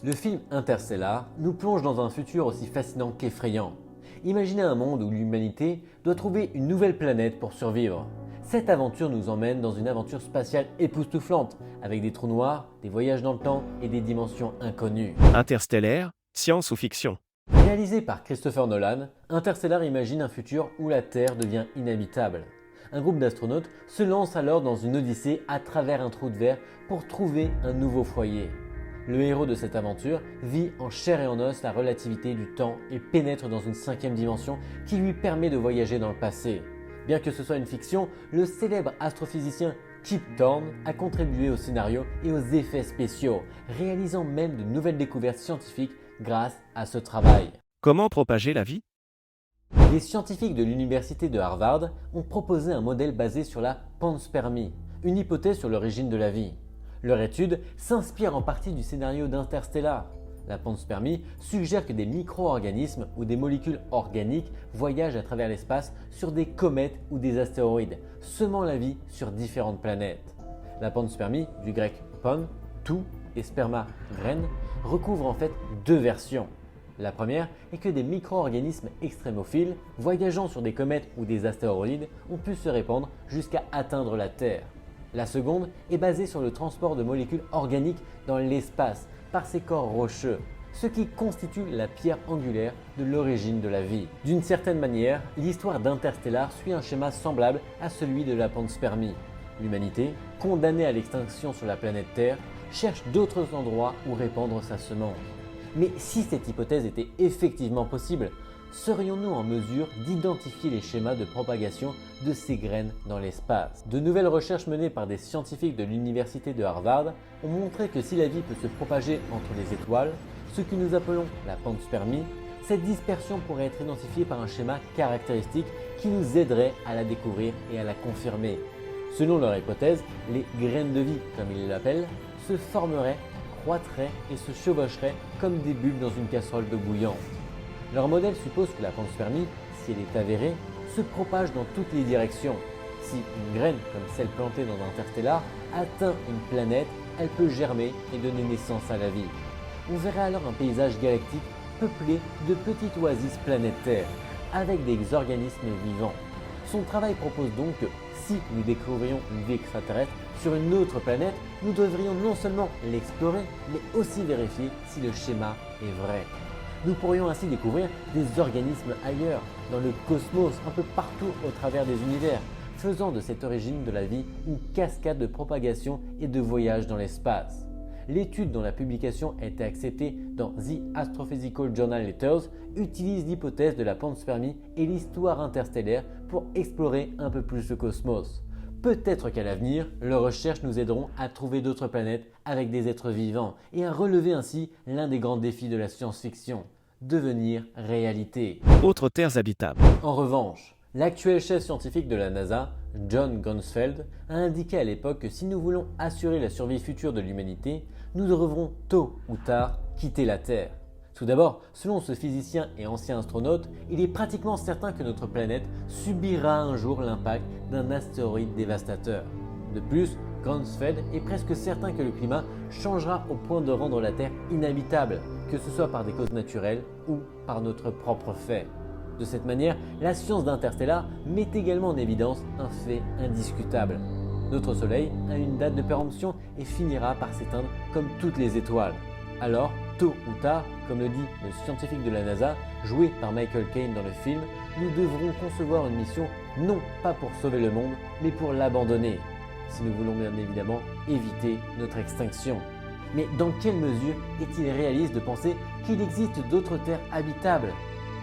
Le film Interstellar nous plonge dans un futur aussi fascinant qu'effrayant. Imaginez un monde où l'humanité doit trouver une nouvelle planète pour survivre. Cette aventure nous emmène dans une aventure spatiale époustouflante, avec des trous noirs, des voyages dans le temps et des dimensions inconnues. Interstellaire, science ou fiction? Réalisé par Christopher Nolan, Interstellar imagine un futur où la Terre devient inhabitable. Un groupe d'astronautes se lance alors dans une odyssée à travers un trou de verre pour trouver un nouveau foyer. Le héros de cette aventure vit en chair et en os la relativité du temps et pénètre dans une cinquième dimension qui lui permet de voyager dans le passé. Bien que ce soit une fiction, le célèbre astrophysicien Kip Thorne a contribué au scénario et aux effets spéciaux, réalisant même de nouvelles découvertes scientifiques grâce à ce travail. Comment propager la vie? Les scientifiques de l'université de Harvard ont proposé un modèle basé sur la panspermie, une hypothèse sur l'origine de la vie. Leur étude s'inspire en partie du scénario d'Interstellar. La panspermie suggère que des micro-organismes ou des molécules organiques voyagent à travers l'espace sur des comètes ou des astéroïdes, semant la vie sur différentes planètes. La panspermie, du grec pan, tout, et sperma, graine, recouvre en fait deux versions. La première est que des micro-organismes extrémophiles, voyageant sur des comètes ou des astéroïdes, ont pu se répandre jusqu'à atteindre la Terre. La seconde est basée sur le transport de molécules organiques dans l'espace par ces corps rocheux, ce qui constitue la pierre angulaire de l'origine de la vie. D'une certaine manière, l'histoire d'Interstellar suit un schéma semblable à celui de la panspermie. L'humanité, condamnée à l'extinction sur la planète Terre, cherche d'autres endroits où répandre sa semence. Mais si cette hypothèse était effectivement possible, serions-nous en mesure d'identifier les schémas de propagation de ces graines dans l'espace? De nouvelles recherches menées par des scientifiques de l'université de Harvard ont montré que si la vie peut se propager entre les étoiles, ce que nous appelons la panspermie, cette dispersion pourrait être identifiée par un schéma caractéristique qui nous aiderait à la découvrir et à la confirmer. Selon leur hypothèse, les graines de vie, comme ils l'appellent, se formeraient, croîtraient et se chevaucheraient comme des bulles dans une casserole d'eau bouillante. Leur modèle suppose que la panspermie, si elle est avérée, se propage dans toutes les directions. Si une graine, comme celle plantée dans Interstellar, atteint une planète, elle peut germer et donner naissance à la vie. On verrait alors un paysage galactique peuplé de petites oasis planétaires, avec des organismes vivants. Son travail propose donc que si nous découvrions une vie extraterrestre sur une autre planète, nous devrions non seulement l'explorer, mais aussi vérifier si le schéma est vrai. Nous pourrions ainsi découvrir des organismes ailleurs, dans le cosmos, un peu partout au travers des univers, faisant de cette origine de la vie une cascade de propagation et de voyage dans l'espace. L'étude dont la publication a été acceptée dans The Astrophysical Journal Letters utilise l'hypothèse de la panspermie et l'histoire interstellaire pour explorer un peu plus le cosmos. Peut-être qu'à l'avenir, leurs recherches nous aideront à trouver d'autres planètes avec des êtres vivants et à relever ainsi l'un des grands défis de la science-fiction, devenir réalité. Autres terres habitables. En revanche, l'actuel chef scientifique de la NASA, John Grunsfeld, a indiqué à l'époque que si nous voulons assurer la survie future de l'humanité, nous devrons tôt ou tard quitter la Terre. Tout d'abord, selon ce physicien et ancien astronaute, il est pratiquement certain que notre planète subira un jour l'impact d'un astéroïde dévastateur. De plus, Grunsfeld est presque certain que le climat changera au point de rendre la Terre inhabitable, que ce soit par des causes naturelles ou par notre propre fait. De cette manière, la science d'Interstellar met également en évidence un fait indiscutable. Notre Soleil a une date de péremption et finira par s'éteindre comme toutes les étoiles. Alors, tôt ou tard, comme le dit le scientifique de la NASA, joué par Michael Caine dans le film, nous devrons concevoir une mission non pas pour sauver le monde, mais pour l'abandonner, si nous voulons bien évidemment éviter notre extinction. Mais dans quelle mesure est-il réaliste de penser qu'il existe d'autres terres habitables?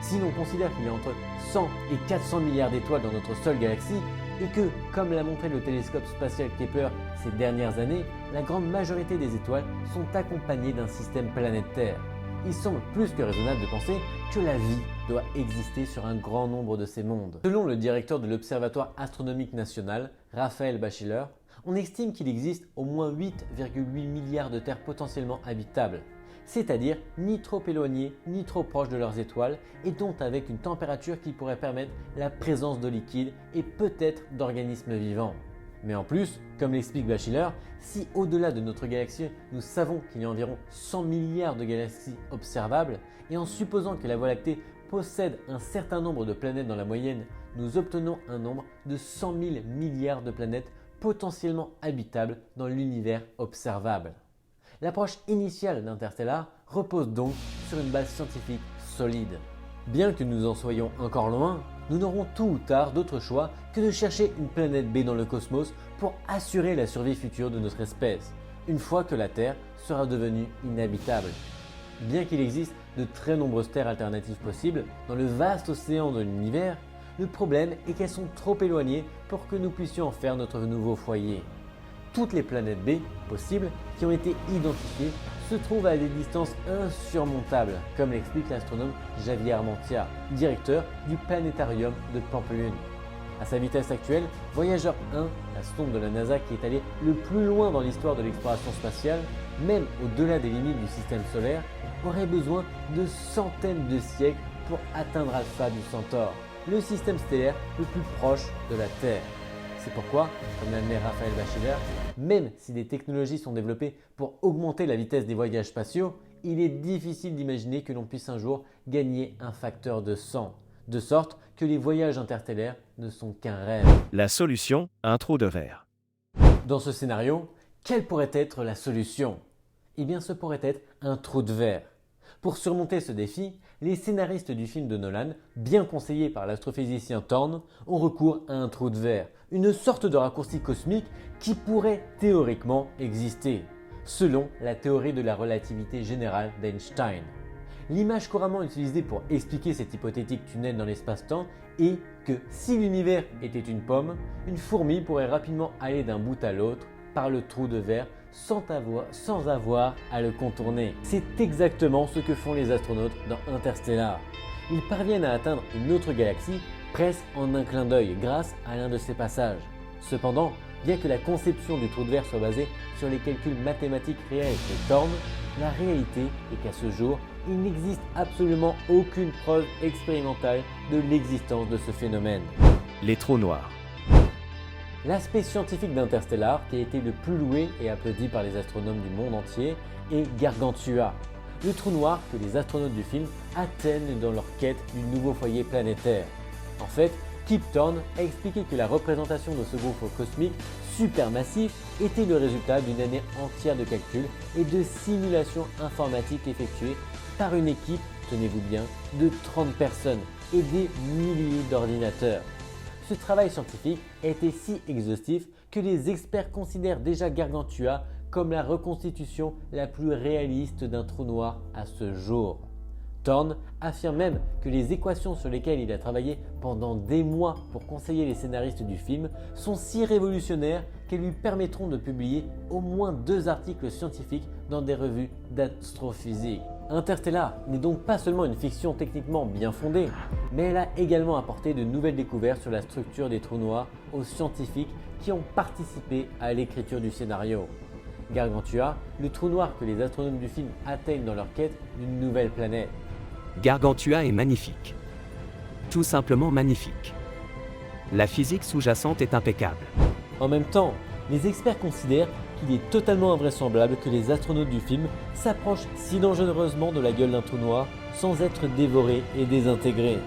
Si l'on considère qu'il y a entre 100 et 400 milliards d'étoiles dans notre seule galaxie, et que, comme l'a montré le télescope spatial Kepler ces dernières années, la grande majorité des étoiles sont accompagnées d'un système planétaire, il semble plus que raisonnable de penser que la vie doit exister sur un grand nombre de ces mondes. Selon le directeur de l'Observatoire astronomique national, Raphaël Bachiller, on estime qu'il existe au moins 8,8 milliards de terres potentiellement habitables, c'est-à-dire ni trop éloignées ni trop proches de leurs étoiles et dont avec une température qui pourrait permettre la présence de liquide et peut-être d'organismes vivants. Mais en plus, comme l'explique Batchelor, si au-delà de notre galaxie, nous savons qu'il y a environ 100 milliards de galaxies observables, et en supposant que la Voie lactée possède un certain nombre de planètes dans la moyenne, nous obtenons un nombre de 100 000 milliards de planètes potentiellement habitables dans l'univers observable. L'approche initiale d'Interstellar repose donc sur une base scientifique solide. Bien que nous en soyons encore loin, nous n'aurons tôt ou tard d'autre choix que de chercher une planète B dans le cosmos pour assurer la survie future de notre espèce, une fois que la Terre sera devenue inhabitable. Bien qu'il existe de très nombreuses terres alternatives possibles dans le vaste océan de l'univers, le problème est qu'elles sont trop éloignées pour que nous puissions en faire notre nouveau foyer. Toutes les planètes B possibles qui ont été identifiées se trouvent à des distances insurmontables, comme l'explique l'astronome Javier Armentia, directeur du planétarium de Pampelune. À sa vitesse actuelle, Voyager 1, la sonde de la NASA qui est allée le plus loin dans l'histoire de l'exploration spatiale, même au-delà des limites du système solaire, aurait besoin de centaines de siècles pour atteindre Alpha du Centaure, le système stellaire le plus proche de la Terre. C'est pourquoi, comme l'admet Raphaël Batchelor, même si des technologies sont développées pour augmenter la vitesse des voyages spatiaux, il est difficile d'imaginer que l'on puisse un jour gagner un facteur de 100, de sorte que les voyages interstellaires ne sont qu'un rêve. La solution, un trou de verre. Dans ce scénario, quelle pourrait être la solution? Eh bien, ce pourrait être un trou de verre. Pour surmonter ce défi, les scénaristes du film de Nolan, bien conseillés par l'astrophysicien Thorne, ont recours à un trou de verre, une sorte de raccourci cosmique qui pourrait théoriquement exister, selon la théorie de la relativité générale d'Einstein. L'image couramment utilisée pour expliquer cet hypothétique tunnel dans l'espace-temps est que si l'univers était une pomme, une fourmi pourrait rapidement aller d'un bout à l'autre par le trou de verre sans avoir à le contourner. C'est exactement ce que font les astronautes dans Interstellar. Ils parviennent à atteindre une autre galaxie presque en un clin d'œil grâce à l'un de ces passages. Cependant, bien que la conception du trou de verre soit basée sur les calculs mathématiques réels de Thorne, la réalité est qu'à ce jour, il n'existe absolument aucune preuve expérimentale de l'existence de ce phénomène. Les trous noirs. L'aspect scientifique d'Interstellar, qui a été le plus loué et applaudi par les astronomes du monde entier, est Gargantua, le trou noir que les astronautes du film atteignent dans leur quête du nouveau foyer planétaire. En fait, Kip Thorne a expliqué que la représentation de ce gouffre cosmique supermassif était le résultat d'une année entière de calculs et de simulations informatiques effectuées par une équipe, tenez-vous bien, de 30 personnes et des milliers d'ordinateurs. Ce travail scientifique a été si exhaustif que les experts considèrent déjà Gargantua comme la reconstitution la plus réaliste d'un trou noir à ce jour. Thorne affirme même que les équations sur lesquelles il a travaillé pendant des mois pour conseiller les scénaristes du film sont si révolutionnaires qu'elles lui permettront de publier au moins 2 articles scientifiques dans des revues d'astrophysique. Interstellar n'est donc pas seulement une fiction techniquement bien fondée, mais elle a également apporté de nouvelles découvertes sur la structure des trous noirs aux scientifiques qui ont participé à l'écriture du scénario. Gargantua, le trou noir que les astronomes du film atteignent dans leur quête d'une nouvelle planète. Gargantua est magnifique. Tout simplement magnifique. La physique sous-jacente est impeccable. En même temps, les experts considèrent qu'il est totalement invraisemblable que les astronautes du film s'approchent si dangereusement de la gueule d'un trou noir sans être dévorés et désintégrés.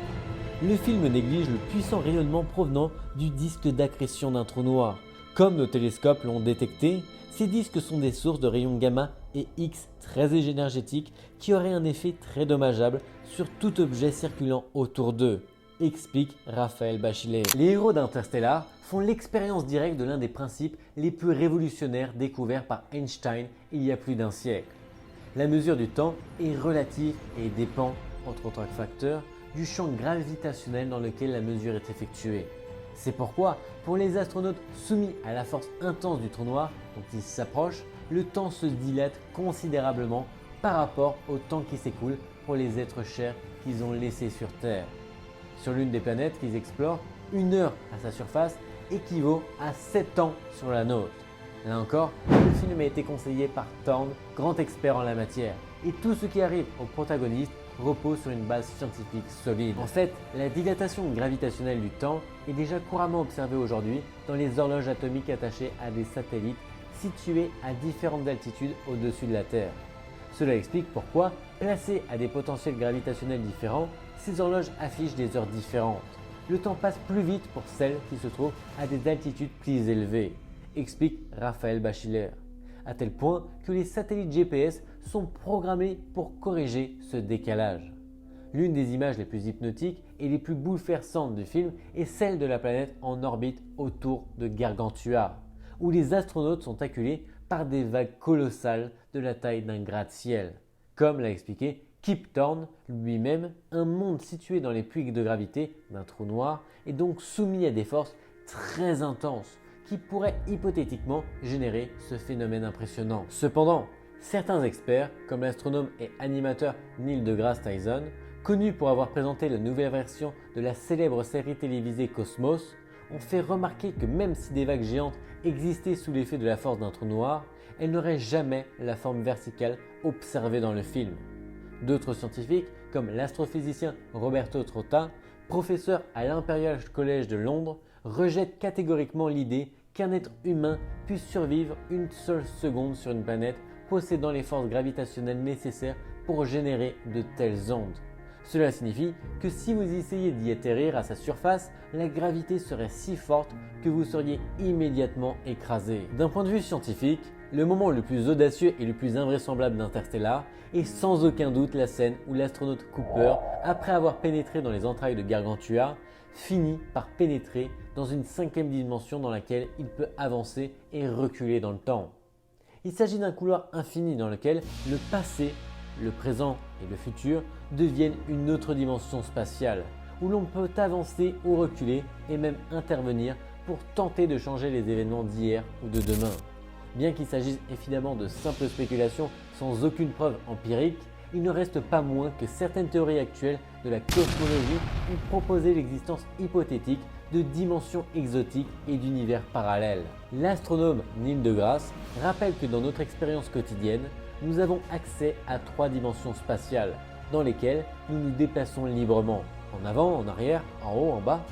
Le film néglige le puissant rayonnement provenant du disque d'accrétion d'un trou noir. Comme nos télescopes l'ont détecté, ces disques sont des sources de rayons gamma et X très énergétiques qui auraient un effet très dommageable sur tout objet circulant autour d'eux, explique Raphaël Batchelor. Les héros d'Interstellar font l'expérience directe de l'un des principes les plus révolutionnaires découverts par Einstein il y a plus d'un siècle. La mesure du temps est relative et dépend, entre autres facteurs, du champ gravitationnel dans lequel la mesure est effectuée. C'est pourquoi, pour les astronautes soumis à la force intense du trou noir dont ils s'approchent, le temps se dilate considérablement par rapport au temps qui s'écoule pour les êtres chers qu'ils ont laissés sur Terre. Sur l'une des planètes qu'ils explorent, 1 heure à sa surface équivaut à 7 ans sur la nôtre. Là encore, le film a été conseillé par Thorne, grand expert en la matière, et tout ce qui arrive au protagoniste repose sur une base scientifique solide. En fait, la dilatation gravitationnelle du temps est déjà couramment observée aujourd'hui dans les horloges atomiques attachées à des satellites situés à différentes altitudes au-dessus de la Terre. Cela explique pourquoi, placées à des potentiels gravitationnels différents, ces horloges affichent des heures différentes. Le temps passe plus vite pour celles qui se trouvent à des altitudes plus élevées, explique Raphaël Bachiller, à tel point que les satellites GPS sont programmés pour corriger ce décalage. L'une des images les plus hypnotiques et les plus bouleversantes du film est celle de la planète en orbite autour de Gargantua, où les astronautes sont acculés par des vagues colossales de la taille d'un gratte-ciel. Comme l'a expliqué Kip Thorne lui-même, un monde situé dans les puits de gravité d'un trou noir est donc soumis à des forces très intenses qui pourraient hypothétiquement générer ce phénomène impressionnant. Cependant, certains experts, comme l'astronome et animateur Neil deGrasse Tyson, connu pour avoir présenté la nouvelle version de la célèbre série télévisée Cosmos, ont fait remarquer que même si des vagues géantes existaient sous l'effet de la force d'un trou noir, elles n'auraient jamais la forme verticale observée dans le film. D'autres scientifiques, comme l'astrophysicien Roberto Trotta, professeur à l'Imperial College de Londres, rejettent catégoriquement l'idée qu'un être humain puisse survivre une seule seconde sur une planète possédant les forces gravitationnelles nécessaires pour générer de telles ondes. Cela signifie que si vous essayez d'y atterrir à sa surface, la gravité serait si forte que vous seriez immédiatement écrasé. D'un point de vue scientifique, le moment le plus audacieux et le plus invraisemblable d'Interstellar est sans aucun doute la scène où l'astronaute Cooper, après avoir pénétré dans les entrailles de Gargantua, finit par pénétrer dans une cinquième dimension dans laquelle il peut avancer et reculer dans le temps. Il s'agit d'un couloir infini dans lequel le passé, le présent et le futur deviennent une autre dimension spatiale, où l'on peut avancer ou reculer et même intervenir pour tenter de changer les événements d'hier ou de demain. Bien qu'il s'agisse évidemment de simples spéculations sans aucune preuve empirique, il ne reste pas moins que certaines théories actuelles de la cosmologie ont proposé l'existence hypothétique de dimensions exotiques et d'univers parallèles. L'astronome Neil deGrasse rappelle que dans notre expérience quotidienne, nous avons accès à 3 dimensions spatiales dans lesquelles nous nous déplaçons librement, en avant, en arrière, en haut, en bas,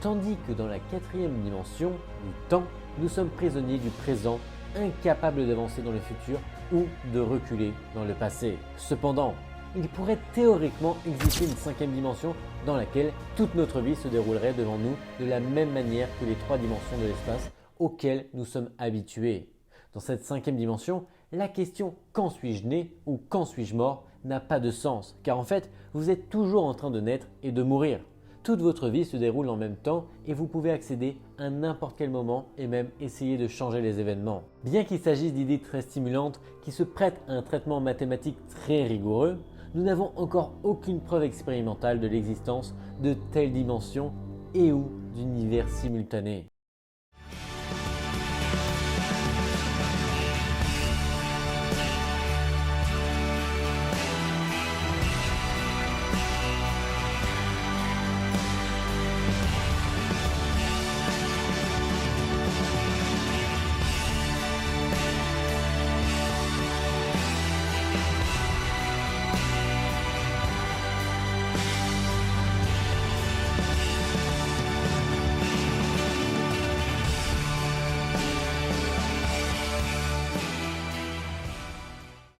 tandis que dans la 4e dimension, du temps, nous sommes prisonniers du présent, incapables d'avancer dans le futur ou de reculer dans le passé. Cependant, il pourrait théoriquement exister une 5e dimension dans laquelle toute notre vie se déroulerait devant nous de la même manière que les 3 dimensions de l'espace auxquelles nous sommes habitués. Dans cette 5e dimension, la question « quand suis-je né » ou « quand suis-je mort » n'a pas de sens, car en fait, vous êtes toujours en train de naître et de mourir. Toute votre vie se déroule en même temps et vous pouvez accéder à n'importe quel moment et même essayer de changer les événements. Bien qu'il s'agisse d'idées très stimulantes qui se prêtent à un traitement mathématique très rigoureux, nous n'avons encore aucune preuve expérimentale de l'existence de telles dimensions et ou d'univers simultanés.